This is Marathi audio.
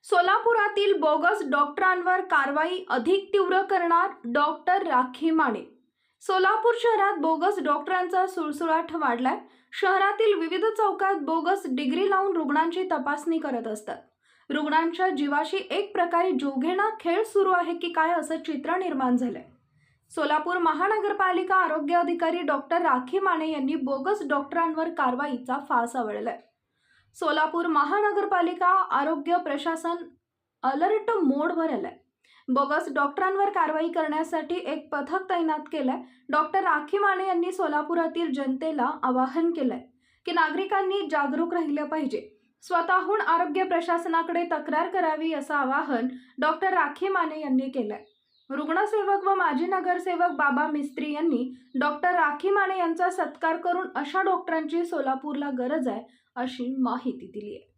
सोलापुरातील बोगस डॉक्टरांवर कारवाई अधिक तीव्र करणार डॉक्टर राखी माने। सोलापूर शहरात बोगस डॉक्टरांचा सुळसुळाट वाढलाय। शहरातील विविध चौकात बोगस डिग्री लावून रुग्णांची तपासणी करत असतात। रुग्णांच्या जीवाशी एक प्रकारे जीवघेणा खेळ सुरू आहे की काय असं चित्र निर्माण झालंय। सोलापूर महानगरपालिका आरोग्य अधिकारी डॉक्टर राखी माने यांनी बोगस डॉक्टरांवर कारवाईचा फास आवळलाय। सोलापूर महानगरपालिका आरोग्य प्रशासन अलर्ट मोडवर आलंय। बोगस डॉक्टरांवर कारवाई करण्यासाठी एक पथक तैनात केलंय। डॉक्टर राखी माने यांनी सोलापुरातील जनतेला आवाहन केलंय की नागरिकांनी जागरूक राहिले पाहिजे, स्वतःहून आरोग्य प्रशासनाकडे तक्रार करावी असं आवाहन डॉक्टर राखी माने यांनी केलंय। रुग्णसेवक व माजी नगरसेवक बाबा मिस्त्री यांनी डॉक्टर राखी माने यांचा सत्कार करून अशा डॉक्टरांची सोलापूरला गरज आहे अशी माहिती दिली आहे।